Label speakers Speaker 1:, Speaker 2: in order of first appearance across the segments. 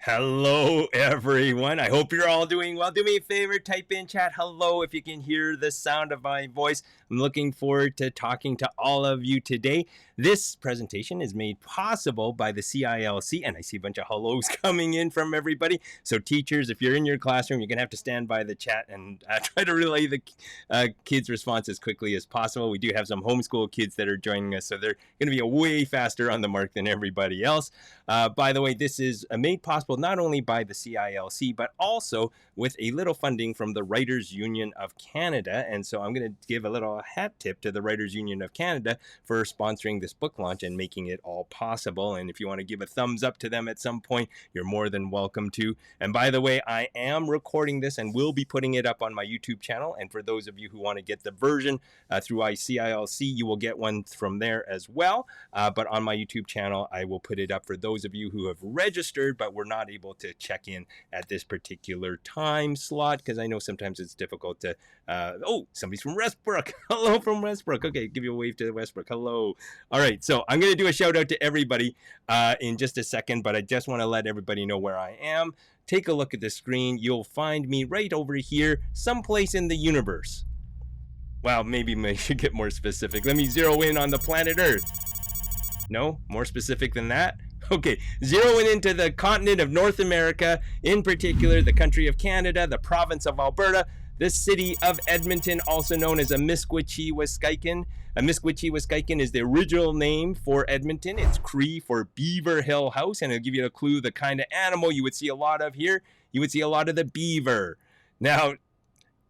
Speaker 1: Hello, everyone. I hope you're all doing well. Do me a favor, type in chat hello if you can hear the sound of my voice. I'm looking forward to talking to all of you today. This presentation is made possible by the CILC, and I see a bunch of hellos coming in from everybody. So teachers, if you're in your classroom, you're going to have to stand by the chat and try to relay the kids' response as quickly as possible. We do have some homeschool kids that are joining us, so they're going to be way faster on the mark than everybody else. By the way, this is made possible not only by the CILC, but also with a little funding from the Writers Union of Canada. And so I'm going to give a little hat tip to the Writers Union of Canada for sponsoring this book launch and making it all possible. And if you want to give a thumbs up to them at some point, you're more than welcome to. And by the way, I am recording this and will be putting it up on my YouTube channel. And for those of you who want to get the version through ICILC, you will get one from there as well. But on my YouTube channel, I will put it up for those of you who have registered but were not able to check in at this particular time slot, because I know sometimes it's difficult to oh, somebody's from Westbrook. Hello from Westbrook. Okay, give you a wave to Westbrook. Hello. All right, so I'm going to do a shout out to everybody in just a second, but I just want to let everybody know where I am. Take a look at the screen. You'll find me right over here, someplace in the universe. Well, maybe I should get more specific. Let me zero in on the planet Earth. No? More specific than that? Okay, zeroing into the continent of North America, in particular the country of Canada, the province of Alberta, the city of Edmonton, also known as Amiskwaciwâskahikan. Amiskwaciwâskahikan is the original name for Edmonton. It's Cree for Beaver Hill House, and it'll give you a clue the kind of animal you would see a lot of here. You would see a lot of the beaver. Now,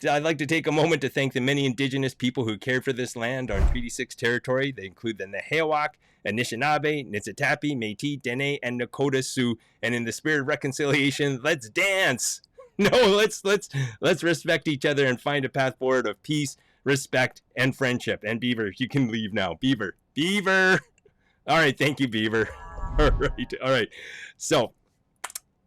Speaker 1: I'd like to take a moment to thank the many Indigenous people who cared for this land on Treaty 6 territory. They include the Nehewak, Anishinaabe, Niitsitapi, Métis, Dene, and Nakota Sioux. And in the spirit of reconciliation, let's dance. No, let's respect each other and find a path forward of peace, respect, and friendship. And Beaver, you can leave now. Beaver. All right, thank you, Beaver. All right. So,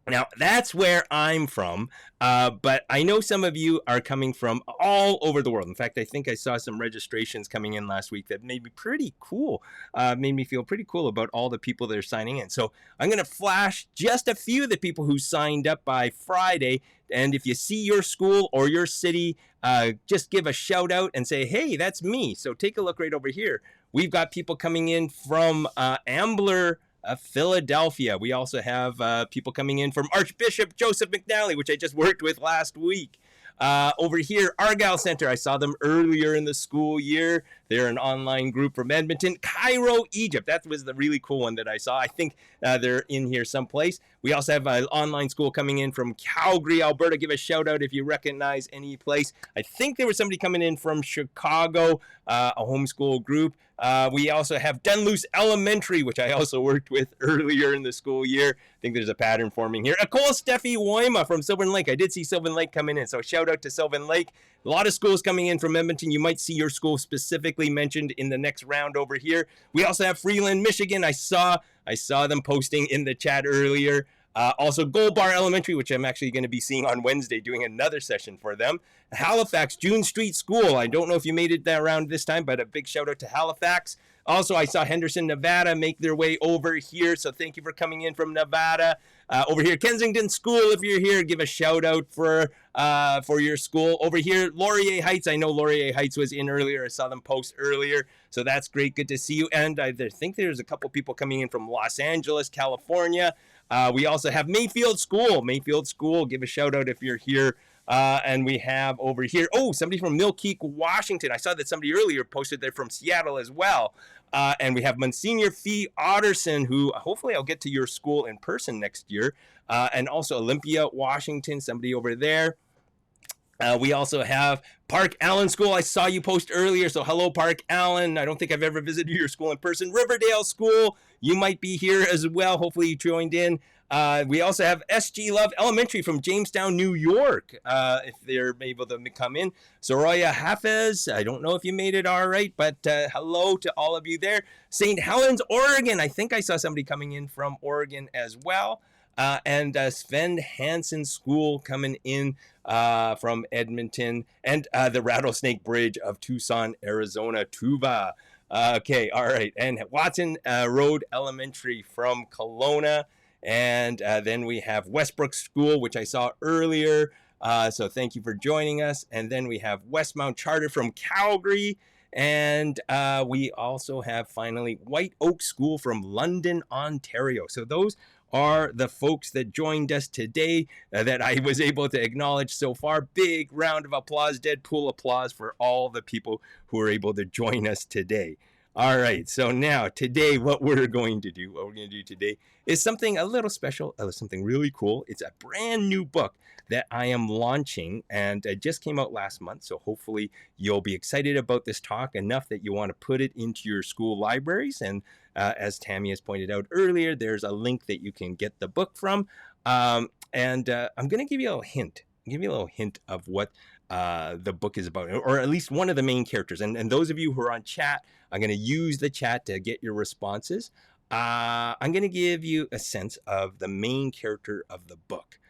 Speaker 1: now, that's where I'm from, but I know some of you are coming from all over the world. In fact, I think I saw some registrations coming in last week that made me pretty cool, made me feel pretty cool about all the people that are signing in. So I'm going to flash just a few of the people who signed up by Friday. And if you see your school or your city, just give a shout out and say, hey, that's me. So take a look right over here. We've got people coming in from Ambler, Philadelphia. We also have people coming in from Archbishop Joseph McNally, which I just worked with last week. Over here, Argyle Center. I saw them earlier in the school year. They're an online group from Edmonton. Cairo, Egypt. That was the really cool one that I saw. I think they're in here someplace. We also have an online school coming in from Calgary, Alberta. Give a shout out if you recognize any place. I think there was somebody coming in from Chicago, a homeschool group. We also have Dunluce Elementary, which I also worked with earlier in the school year. I think there's a pattern forming here. Nicole Steffi Woima from Sylvan Lake. I did see Sylvan Lake coming in, so shout out to Sylvan Lake. A lot of schools coming in from Edmonton. You might see your school specifically mentioned in the next round over here. We also have Freeland, Michigan. I saw them posting in the chat earlier. Also Gold Bar Elementary, which I'm actually going to be seeing on Wednesday, doing another session for them. Halifax, June Street School. I don't know if you made it that around this time, but a big shout out to Halifax. Also, I saw Henderson, Nevada make their way over here, so thank you for coming in from Nevada. Over here, Kensington School, if you're here, give a shout out for your school. Over here, Laurier Heights. I know Laurier Heights was in earlier. I saw them post earlier, so that's great. Good to see you. And I think there's a couple people coming in from Los Angeles, California. We also have Mayfield School. Mayfield School, give a shout out if you're here. And we have over here, somebody from Milwaukee, Washington. I saw that somebody earlier posted there from Seattle as well. And we have Monsignor Fee Otterson, who hopefully I'll get to your school in person next year. And also Olympia, Washington, somebody over there. We also have Park Allen School. I saw you post earlier, so hello, Park Allen. I don't think I've ever visited your school in person. Riverdale School, you might be here as well. Hopefully you joined in. We also have SG Love Elementary from Jamestown, New York, if they're able to come in. Soraya Hafez, I don't know if you made it all right, but hello to all of you there. St. Helens, Oregon. I think I saw somebody coming in from Oregon as well. And Sven Hansen School coming in from Edmonton, and the Rattlesnake Bridge of Tucson, Arizona, Tuba. Okay, all right. And Watson Road Elementary from Kelowna. And then we have Westbrook School, which I saw earlier. So thank you for joining us. And then we have Westmount Charter from Calgary. And we also have finally White Oak School from London, Ontario. So those are the folks that joined us today that I was able to acknowledge so far. Big round of applause, Deadpool applause for all the people who were able to join us today. All right, so now today what we're going to do today is something a little special, something really cool. It's a brand new book that I am launching, and it just came out last month, so hopefully you'll be excited about this talk enough that you want to put it into your school libraries. And as Tammy has pointed out earlier, there's a link that you can get the book from. And I'm going to give you a little hint of what the book is about, or at least one of the main characters. And those of you who are on chat, I'm going to use the chat to get your responses. I'm going to give you a sense of the main character of the book.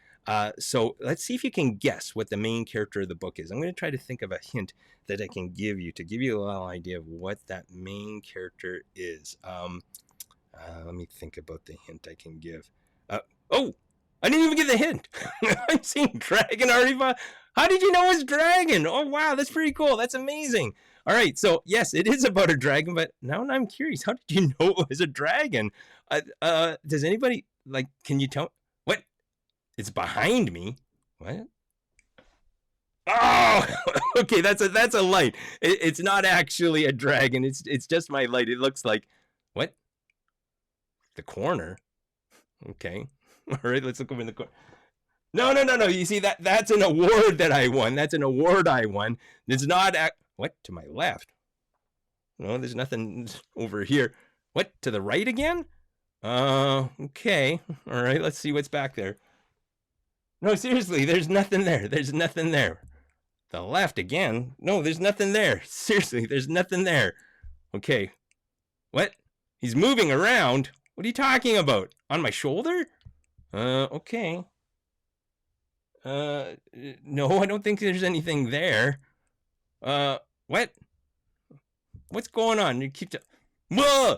Speaker 1: So let's see if you can guess what the main character of the book is. I'm going to try to think of a hint that I can give you to give you a little idea of what that main character is. Let me think about the hint I can give. Oh, I didn't even get the hint. I'm seeing dragon already. How did you know it's dragon? Oh, wow, that's pretty cool. That's amazing. All right, so yes, it is about a dragon, but now I'm curious. How did you know it was a dragon? Does anybody, can you tell? What? It's behind me. What? Oh, okay, that's a light. It's not actually a dragon. It's just my light. It looks like, what? The corner. Okay. All right, let's look over in the corner. No. You see, that's an award that I won. That's an award I won. It's not what? To my left? No, there's nothing over here. What? To the right again? Okay. All right, let's see what's back there. No, seriously, there's nothing there. There's nothing there. The left again? No, there's nothing there. Seriously, there's nothing there. Okay. What? He's moving around? What are you talking about? On my shoulder? Okay. No, I don't think there's anything there. What? What's going on? You keep Whoa!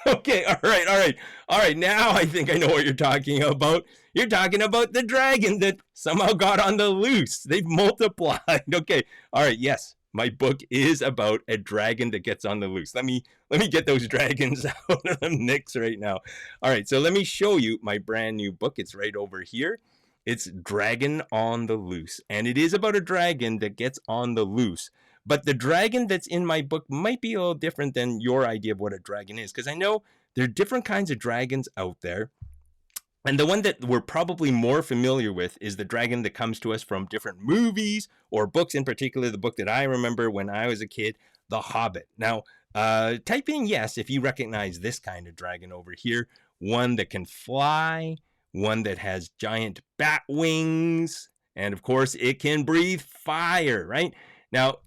Speaker 1: Okay, all right. Now I think I know what you're talking about. You're talking about the dragon that somehow got on the loose. They've multiplied. Okay, all right. Yes, my book is about a dragon that gets on the loose. Let me get those dragons out of the mix right now. All right, so let me show you my brand new book. It's right over here. It's Dragon on the Loose, and it is about a dragon that gets on the loose. But the dragon that's in my book might be a little different than your idea of what a dragon is, because I know there are different kinds of dragons out there. And the one that we're probably more familiar with is the dragon that comes to us from different movies or books, in particular, the book that I remember when I was a kid, The Hobbit. Now, type in yes if you recognize this kind of dragon over here, one that can fly, one that has giant bat wings, and of course, it can breathe fire, right? Now,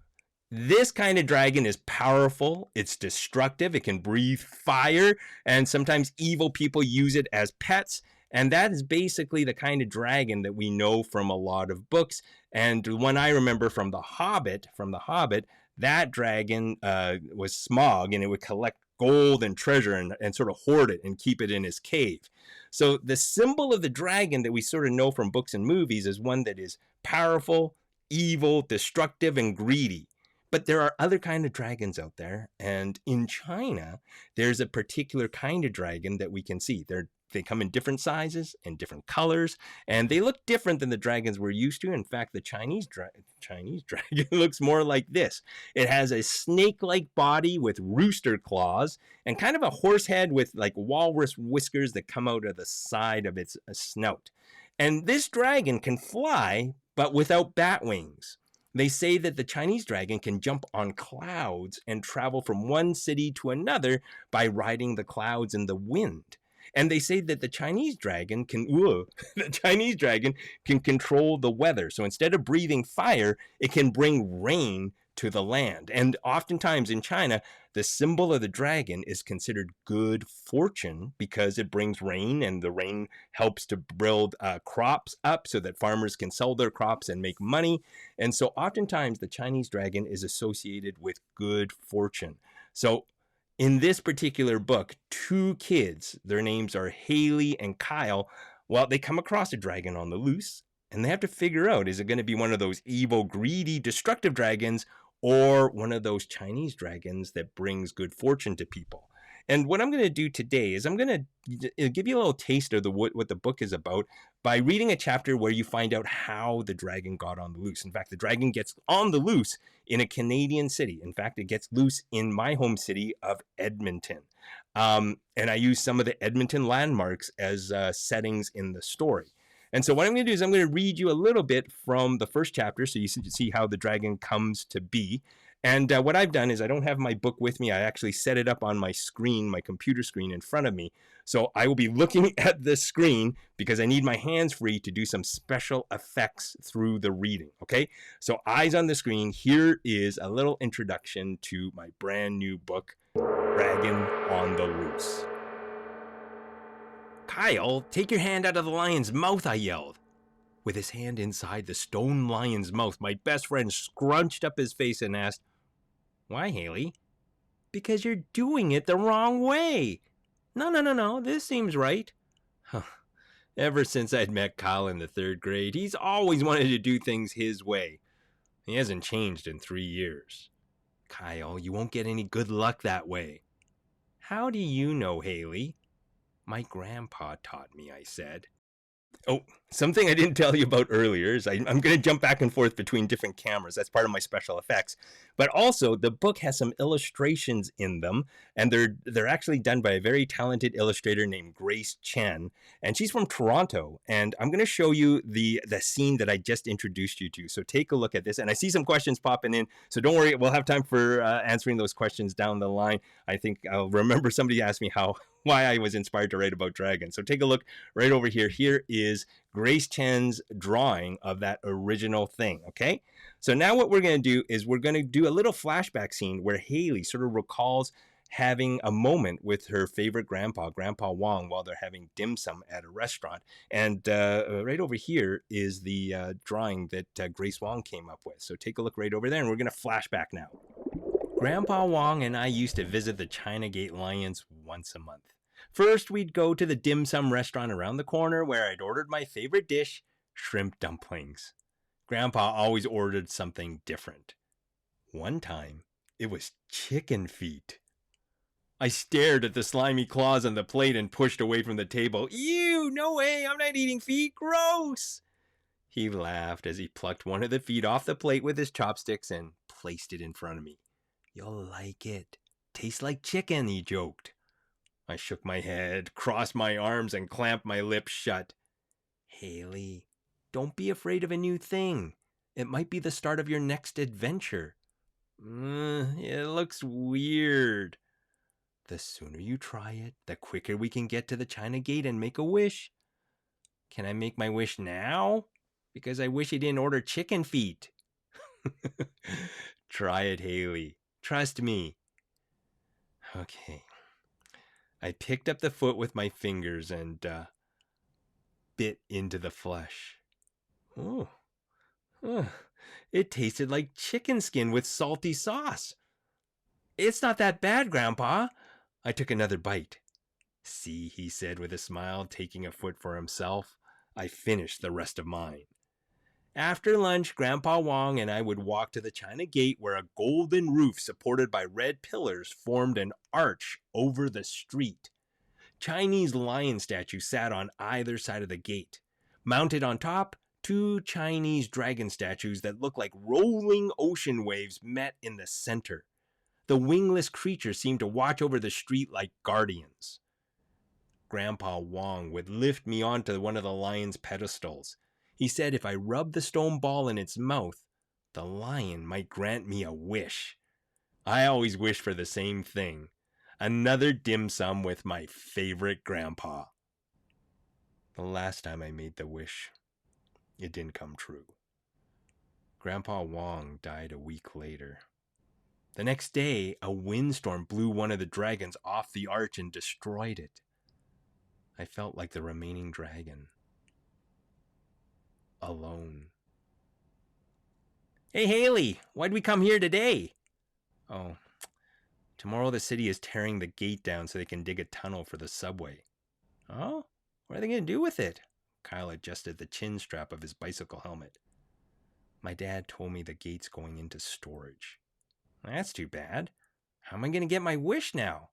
Speaker 1: this kind of dragon is powerful, it's destructive, it can breathe fire, and sometimes evil people use it as pets. And that is basically the kind of dragon that we know from a lot of books. And one I remember from The Hobbit, that dragon was Smaug, and it would collect gold and treasure and sort of hoard it and keep it in his cave. So the symbol of the dragon that we sort of know from books and movies is one that is powerful, evil, destructive, and greedy. But there are other kind of dragons out there. And in China, there's a particular kind of dragon that we can see. They come in different sizes and different colors, and they look different than the dragons we're used to. In fact, the Chinese dragon looks more like this. It has a snake-like body with rooster claws and kind of a horse head with like walrus whiskers that come out of the side of its snout. And this dragon can fly, but without bat wings. They say that the Chinese dragon can jump on clouds and travel from one city to another by riding the clouds in the wind. And they say that the Chinese dragon can control the weather. So instead of breathing fire, it can bring rain to the land. And oftentimes in China, the symbol of the dragon is considered good fortune because it brings rain, and the rain helps to build crops up so that farmers can sell their crops and make money. And so oftentimes the Chinese dragon is associated with good fortune. So In this particular book, two kids, their names are Haley and Kyle, well, they come across a dragon on the loose, and they have to figure out, is it going to be one of those evil, greedy, destructive dragons, or one of those Chinese dragons that brings good fortune to people? And what I'm going to do today is I'm going to give you a little taste of what the book is about by reading a chapter where you find out how the dragon got on the loose. In fact, the dragon gets on the loose in a Canadian city. In fact, it gets loose in my home city of Edmonton. And I use some of the Edmonton landmarks as settings in the story. And so what I'm going to do is I'm going to read you a little bit from the first chapter so you see how the dragon comes to be. And what I've done is I don't have my book with me. I actually set it up on my screen, my computer screen in front of me. So I will be looking at the screen because I need my hands free to do some special effects through the reading. Okay, so eyes on the screen. Here is a little introduction to my brand new book, Dragon on the Loose. Kyle, take your hand out of the lion's mouth, I yelled. With his hand inside the stone lion's mouth, my best friend scrunched up his face and asked, "Why, Haley?" "Because you're doing it the wrong way." No, this seems right." Ever since I'd met Kyle in the 3rd grade, he's always wanted to do things his way. He hasn't changed in 3 years. "Kyle, you won't get any good luck that way." "How do you know, Haley?" "My grandpa taught me," I said. Oh, something I didn't tell you about earlier is I'm going to jump back and forth between different cameras. That's part of my special effects. But also, the book has some illustrations in them, and they're actually done by a very talented illustrator named Grace Chen, and she's from Toronto. And I'm going to show you the scene that I just introduced you to. So take a look at this. And I see some questions popping in, so don't worry, we'll have time for answering those questions down the line. I think I'll remember somebody asked me why I was inspired to write about dragons. So take a look right over here. Here is Grace Chen's drawing of that original thing, okay? So now what we're going to do is we're going to do a little flashback scene where Haley sort of recalls having a moment with her favorite grandpa, Grandpa Wong, while they're having dim sum at a restaurant. And right over here is the drawing that Grace Wong came up with. So take a look right over there, and we're going to flash back now. Grandpa Wong and I used to visit the China Gate Lions once a month. First, we'd go to the dim sum restaurant around the corner where I'd ordered my favorite dish, shrimp dumplings. Grandpa always ordered something different. One time, it was chicken feet. I stared at the slimy claws on the plate and pushed away from the table. "Ew, no way, I'm not eating feet, gross!" He laughed as he plucked one of the feet off the plate with his chopsticks and placed it in front of me. "You'll like it. Tastes like chicken," he joked. I shook my head, crossed my arms, and clamped my lips shut. "Haley, don't be afraid of a new thing. It might be the start of your next adventure." It looks weird." "The sooner you try it, the quicker we can get to the China Gate and make a wish." "Can I make my wish now? Because I wish I didn't order chicken feet." "Try it, Haley. Trust me." Okay. I picked up the foot with my fingers and bit into the flesh. Oh, it tasted like chicken skin with salty sauce. "It's not that bad, Grandpa." I took another bite. "See," he said with a smile, taking a foot for himself. I finished the rest of mine. After lunch, Grandpa Wong and I would walk to the China Gate where a golden roof supported by red pillars formed an arch over the street. Chinese lion statues sat on either side of the gate. Mounted on top, 2 Chinese dragon statues that looked like rolling ocean waves met in the center. The wingless creatures seemed to watch over the street like guardians. Grandpa Wong would lift me onto one of the lion's pedestals. He said if I rubbed the stone ball in its mouth, the lion might grant me a wish. I always wished for the same thing. Another dim sum with my favorite grandpa. The last time I made the wish, it didn't come true. Grandpa Wong died a week later. The next day, a windstorm blew one of the dragons off the arch and destroyed it. I felt like the remaining dragon. Alone. "Hey, Haley, why'd we come here today?" "Oh, Tomorrow the city is tearing the gate down so they can dig a tunnel for the subway. Oh? What are they going to do with it? Kyle adjusted the chin strap of his bicycle helmet. My dad told me the gate's going into storage. That's too bad. How am I going to get my wish now?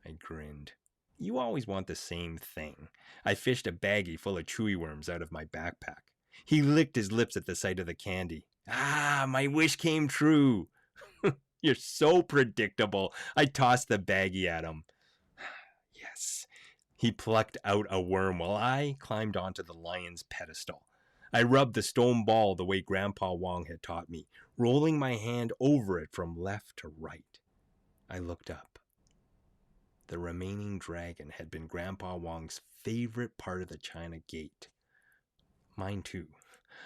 Speaker 1: I grinned. You always want the same thing. I fished a baggie full of chewy worms out of my backpack. He licked his lips at the sight of the candy. Ah, my wish came true. You're so predictable. I tossed the baggie at him. Yes. He plucked out a worm while I climbed onto the lion's pedestal. I rubbed the stone ball the way Grandpa Wong had taught me, rolling my hand over it from left to right. I looked up. The remaining dragon had been Grandpa Wong's favorite part of the China Gate. Mine too.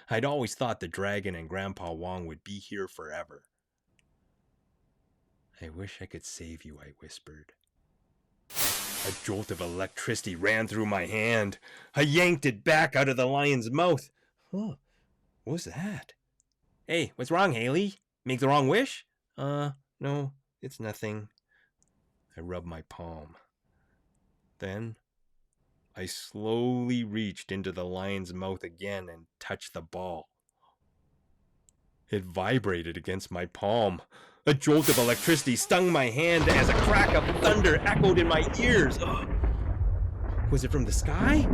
Speaker 1: I'd always thought the dragon and Grandpa Wong would be here forever. I wish I could save you, I whispered. A jolt of electricity ran through my hand. I yanked it back out of the lion's mouth. Huh, what was that? Hey, what's wrong, Haley? Make the wrong wish? No, it's nothing. I rubbed my palm. Then I slowly reached into the lion's mouth again and touched the ball. It vibrated against my palm. A jolt of electricity stung my hand as a crack of thunder echoed in my ears. Ugh. Was it from the sky?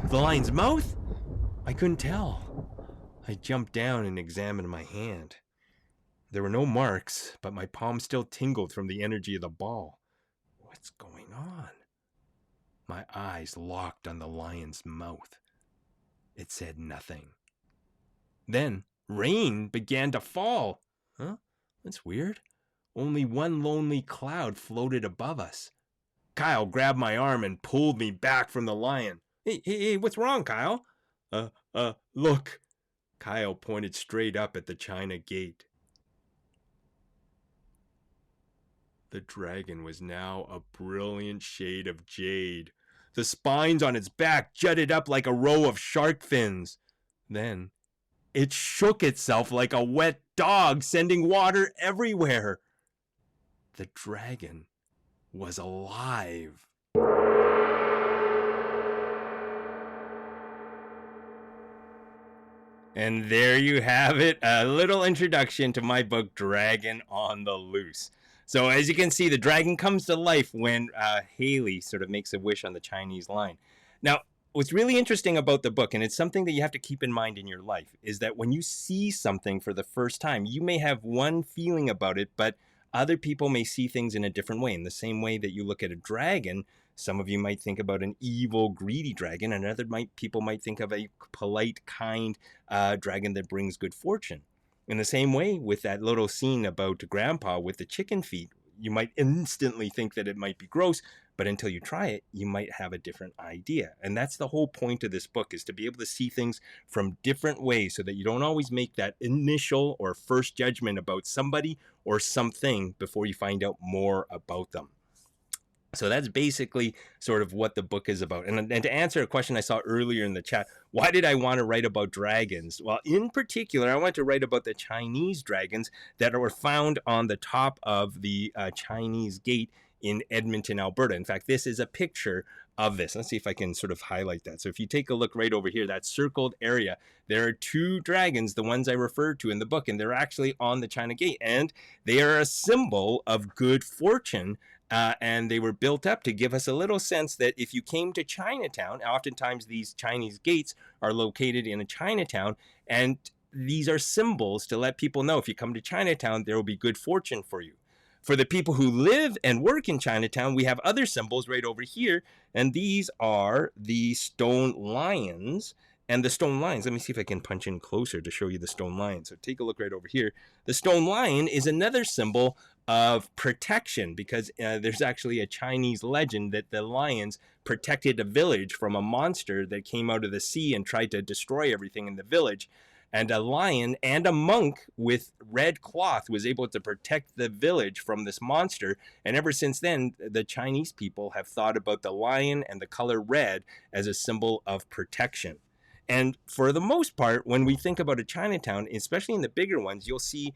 Speaker 1: The lion's mouth? I couldn't tell. I jumped down and examined my hand. There were no marks, but my palm still tingled from the energy of the ball. What's going on? My eyes locked on the lion's mouth. It said nothing. Then rain began to fall. Huh? That's weird. Only one lonely cloud floated above us. Kyle grabbed my arm and pulled me back from the lion. Hey, what's wrong, Kyle? Look. Kyle pointed straight up at the China Gate. The dragon was now a brilliant shade of jade. The spines on its back jutted up like a row of shark fins. Then it shook itself like a wet dog, sending water everywhere. The dragon was alive. And there you have it, a little introduction to my book, Dragon on the Loose. So as you can see, the dragon comes to life when Haley sort of makes a wish on the Chinese line. Now, what's really interesting about the book, and it's something that you have to keep in mind in your life, is that when you see something for the first time, you may have one feeling about it, but other people may see things in a different way. In the same way that you look at a dragon, some of you might think about an evil, greedy dragon, and other people might think of a polite, kind dragon that brings good fortune. In the same way, with that little scene about Grandpa with the chicken feet, you might instantly think that it might be gross, but until you try it, you might have a different idea. And that's the whole point of this book, is to be able to see things from different ways so that you don't always make that initial or first judgment about somebody or something before you find out more about them. So that's basically sort of what the book is about. And to answer a question I saw earlier in the chat, why did I want to write about dragons? Well, in particular, I want to write about the Chinese dragons that were found on the top of the Chinese Gate in Edmonton, Alberta. In fact, this is a picture of this. Let's see if I can sort of highlight that. So if you take a look right over here, that circled area, there are two dragons, the ones I referred to in the book, and they're actually on the China Gate, and they are a symbol of good fortune. And they were built up to give us a little sense that if you came to Chinatown, oftentimes these Chinese gates are located in a Chinatown, and these are symbols to let people know if you come to Chinatown, there will be good fortune for you. For the people who live and work in Chinatown, we have other symbols right over here, and these are the stone lions. And the stone lions, let me see if I can punch in closer to show you the stone lion. So take a look right over here. The stone lion is another symbol of protection, because there's actually a Chinese legend that the lions protected a village from a monster that came out of the sea and tried to destroy everything in the village. And a lion and a monk with red cloth was able to protect the village from this monster. And ever since then, the Chinese people have thought about the lion and the color red as a symbol of protection. And for the most part, when we think about a Chinatown, especially in the bigger ones, you'll see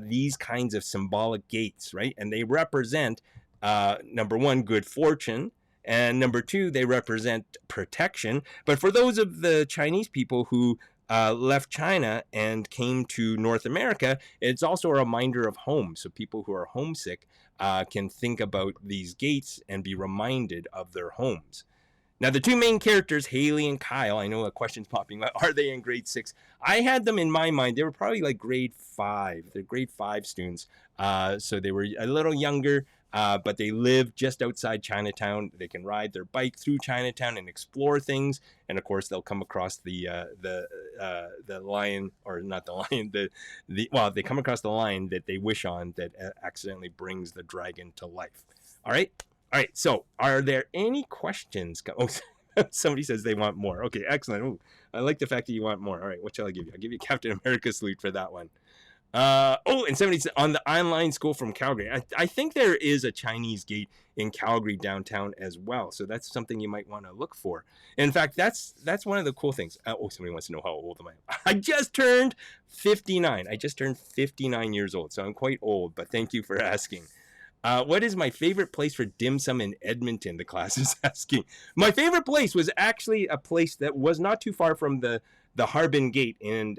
Speaker 1: these kinds of symbolic gates, right? And they represent, number one, good fortune. And number two, they represent protection. But for those of the Chinese people who left China and came to North America, it's also a reminder of home. So people who are homesick can think about these gates and be reminded of their homes. Now, the two main characters, Haley and Kyle, I know a question's popping up. Are they in grade 6? I had them in my mind. They were probably like grade 5. They're grade 5 students. So they were a little younger, but they live just outside Chinatown. They can ride their bike through Chinatown and explore things. And of course, they'll come across the lion, or not the lion, well, they come across the lion that they wish on that accidentally brings the dragon to life. All right. All right, so are there any questions? Oh, somebody says they want more. Okay, excellent. Ooh, I like the fact that you want more. All right, what shall I give you? I'll give you Captain America salute for that one. And somebody said on the online school from Calgary. I think there is a Chinese gate in Calgary downtown as well. So that's something you might want to look for. In fact, that's one of the cool things. Somebody wants to know how old am I? I just turned 59. I just turned 59 years old. So I'm quite old, but thank you for asking. What is my favorite place for dim sum in Edmonton? The class is asking. My favorite place was actually a place that was not too far from the Harbin Gate in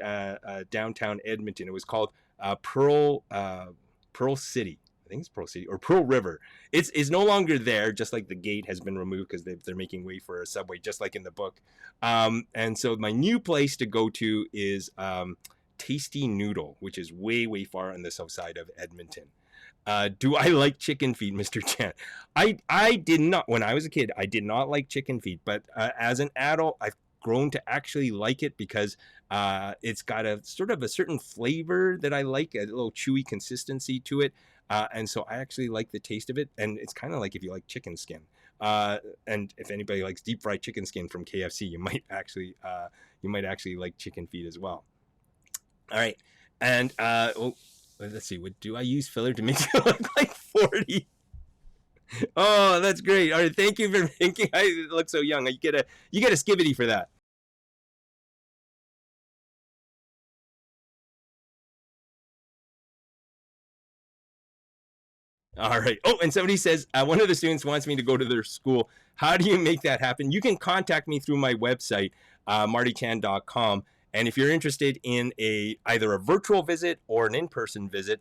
Speaker 1: downtown Edmonton. It was called Pearl City. I think it's Pearl City or Pearl River. It's no longer there, just like the gate has been removed because they're making way for a subway, just like in the book. And so my new place to go to is Tasty Noodle, which is way, way far on the south side of Edmonton. Do I like chicken feet, Mr. Chan? I did not. When I was a kid, I did not like chicken feet. But as an adult, I've grown to actually like it because it's got a sort of a certain flavor that I like, a little chewy consistency to it. And so I actually like the taste of it. And it's kind of like if you like chicken skin. And if anybody likes deep fried chicken skin from KFC, you might actually like chicken feet as well. All right. And let's see. What do I use filler to make you look like 40? Oh, that's great. All right, thank you for thinking I look so young. You get a skibidi for that. All right. Oh, and somebody says one of the students wants me to go to their school. How do you make that happen? You can contact me through my website, martychan.com. And if you're interested in either a virtual visit or an in-person visit,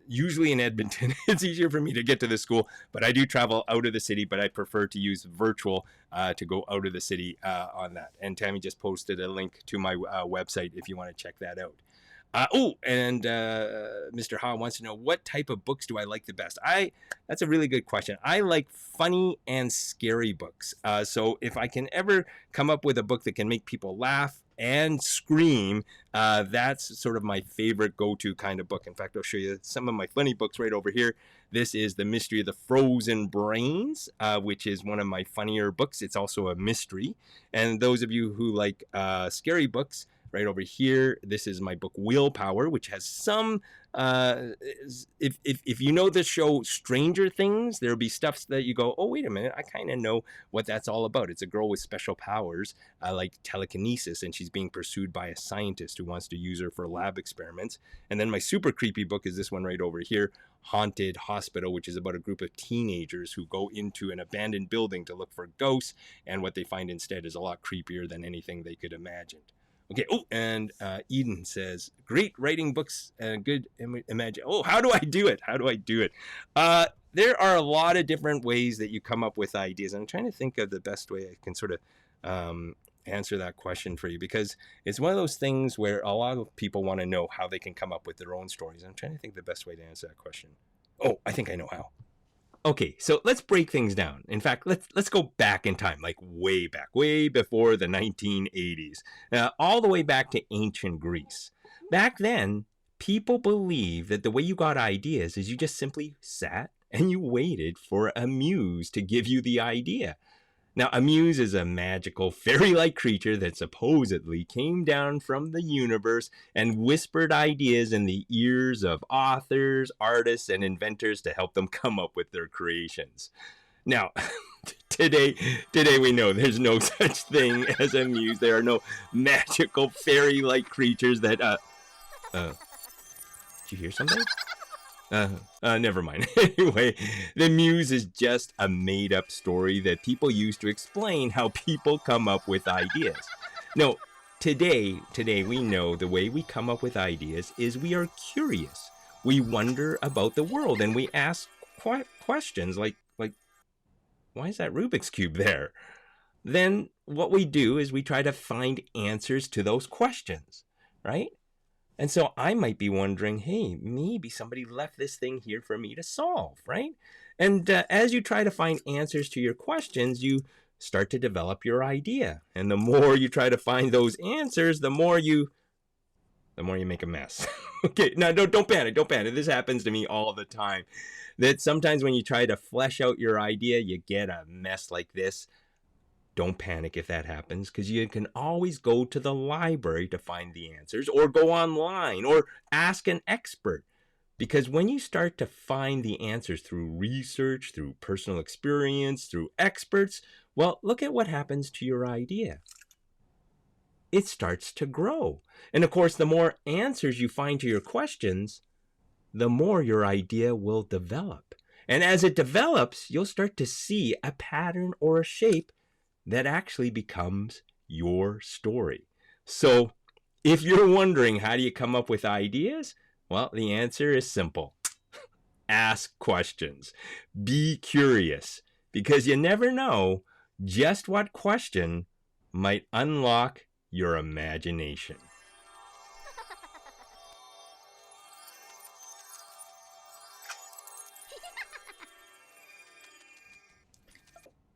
Speaker 1: usually in Edmonton, it's easier for me to get to the school. But I do travel out of the city, but I prefer to use virtual to go out of the city on that. And Tammy just posted a link to my website if you want to check that out. Mr. Ha wants to know, what type of books do I like the best? That's a really good question. I like funny and scary books. So if I can ever come up with a book that can make people laugh and scream, that's sort of my favorite go-to kind of book. In fact, I'll show you some of my funny books right over here. This is The Mystery of the Frozen Brains, which is one of my funnier books. It's also a mystery. And those of you who like scary books, right over here, this is my book Willpower, which has some if you know the show Stranger Things, there'll be stuff that you go, oh, wait a minute, I kind of know what that's all about. It's a girl with special powers like telekinesis, and she's being pursued by a scientist who wants to use her for lab experiments. And then my super creepy book is this one right over here, Haunted Hospital, which is about a group of teenagers who go into an abandoned building to look for ghosts, and what they find instead is a lot creepier than anything they could imagine. Okay. Oh, and Eden says, great writing books and good imagine. Oh, how do I do it? There are a lot of different ways that you come up with ideas. I'm trying to think of the best way I can sort of answer that question for you, because it's one of those things where a lot of people want to know how they can come up with their own stories. I'm trying to think the best way to answer that question. Oh, I think I know how. Okay, so let's break things down. In fact, let's go back in time, like way back, way before the 1980s, all the way back to ancient Greece. Back then, people believed that the way you got ideas is you just simply sat and you waited for a muse to give you the idea. Now, a muse is a magical, fairy-like creature that supposedly came down from the universe and whispered ideas in the ears of authors, artists, and inventors to help them come up with their creations. Now, today, today we know there's no such thing as a muse. There are no magical fairy-like creatures that. Did you hear something? Never mind. Anyway, the muse is just a made-up story that people use to explain how people come up with ideas. No, today we know the way we come up with ideas is we are curious. We wonder about the world and we ask questions like, why is that Rubik's Cube there? Then what we do is we try to find answers to those questions, right? And so I might be wondering, hey, maybe somebody left this thing here for me to solve, right? And as you try to find answers to your questions, you start to develop your idea. And the more you try to find those answers, the more you make a mess. Okay, now don't panic, don't panic. This happens to me all the time. That sometimes when you try to flesh out your idea, you get a mess like this. Don't panic if that happens, because you can always go to the library to find the answers, or go online, or ask an expert. Because when you start to find the answers through research, through personal experience, through experts, well, look at what happens to your idea. It starts to grow. And of course, the more answers you find to your questions, the more your idea will develop. And as it develops, you'll start to see a pattern or a shape that actually becomes your story. So if you're wondering how do you come up with ideas, well, the answer is simple. Ask questions. Be curious, because you never know just what question might unlock your imagination.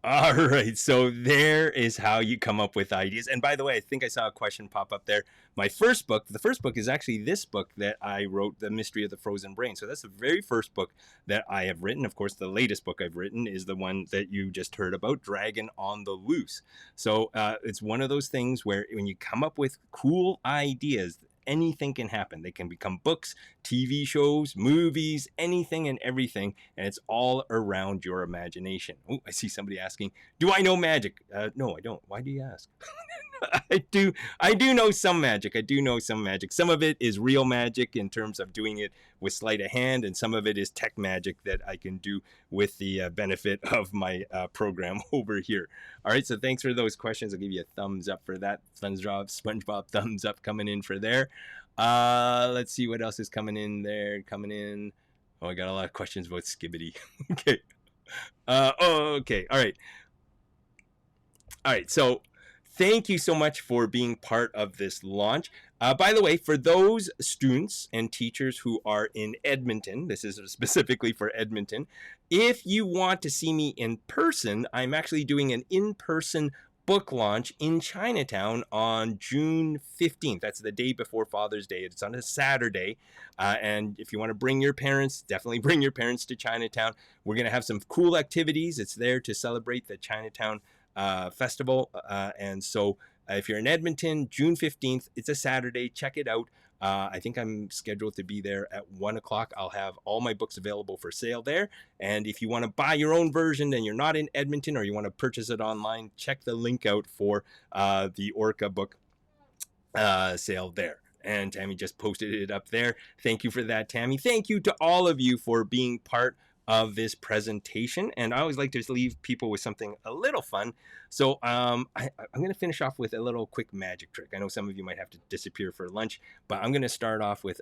Speaker 1: All right, so there is how you come up with ideas. And by the way, I think I saw a question pop up there. My first book, the first book is actually this book that I wrote, The Mystery of the Frozen Brain. So that's the very first book that I have written. Of course, the latest book I've written is the one that you just heard about, Dragon on the Loose. So it's one of those things where when you come up with cool ideas, anything can happen. They can become books, TV shows, movies, anything and everything, and it's all around your imagination. Oh, I see somebody asking, do I know magic? No, I don't. Why do you ask? I do know some magic. I do know some magic. Some of it is real magic in terms of doing it with sleight of hand, and some of it is tech magic that I can do with the benefit of my program over here. All right, so thanks for those questions. I'll give you a thumbs up for that. SpongeBob thumbs up coming in for there. Let's see what else is coming in there. Oh, I got a lot of questions about Skibidi. Okay. Okay. All right. So thank you so much for being part of this launch. By the way, for those students and teachers who are in Edmonton, this is specifically for Edmonton, if you want to see me in person, I'm actually doing an in-person book launch in Chinatown on June 15th. That's the day before Father's Day. It's on a Saturday. And if you want to bring your parents, definitely bring your parents to Chinatown. We're going to have some cool activities. It's there to celebrate the Chinatown festival. And so if you're in Edmonton, June 15th, it's a Saturday. Check it out. I think I'm scheduled to be there at 1 o'clock. I'll have all my books available for sale there. And if you want to buy your own version and you're not in Edmonton, or you want to purchase it online, check the link out for the Orca book sale there. And Tammy just posted it up there. Thank you for that, Tammy. Thank you to all of you for being part of this presentation. And I always like to leave people with something a little fun. So I'm going to finish off with a little quick magic trick. I know some of you might have to disappear for lunch, but I'm going to start off with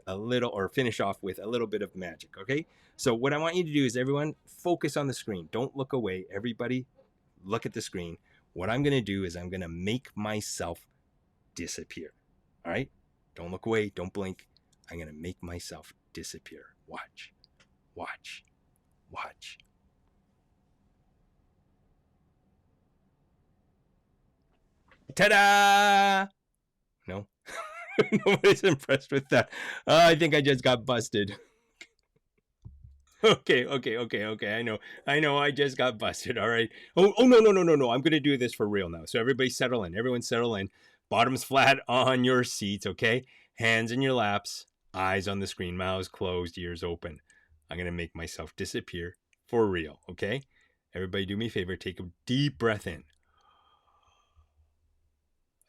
Speaker 1: finish off with a little bit of magic. Okay. So what I want you to do is, everyone, focus on the screen. Don't look away. Everybody look at the screen. What I'm going to do is I'm going to make myself disappear. All right. Don't look away. Don't blink. I'm going to make myself disappear. Watch. Ta-da! No? Nobody's impressed with that. I think I just got busted. Okay. I know. I just got busted. All right. Oh, no. I'm going to do this for real now. So everybody settle in. Everyone settle in. Bottoms flat on your seats, okay? Hands in your laps. Eyes on the screen. Mouths closed. Ears open. I'm going to make myself disappear for real, okay? Everybody do me a favor. Take a deep breath in.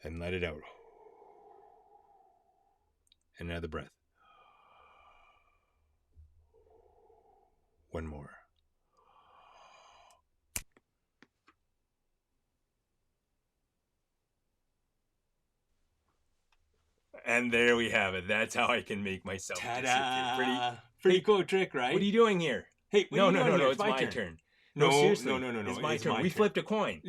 Speaker 1: And let it out. And another breath. One more. And there we have it. That's how I can make myself disappear. Pretty cool trick, right? What are you doing here? Hey, no, it's my turn. No, seriously. No. It's my turn. We flipped a coin.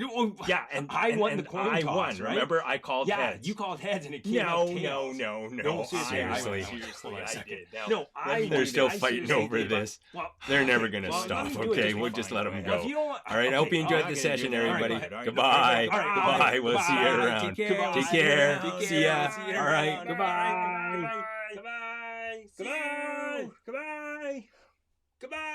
Speaker 1: Yeah, and I won the coin toss. I won, right? Remember, I called heads. Yeah, you called heads, and it came out tails. No. Seriously, I did. No, they're still fighting over this. They're never gonna stop. Okay, we'll just let them go. All right. I hope you enjoyed the session, everybody. Goodbye. Goodbye. We'll see you around. Take care. See ya. All right. Goodbye. Goodbye. Goodbye. Goodbye. Goodbye.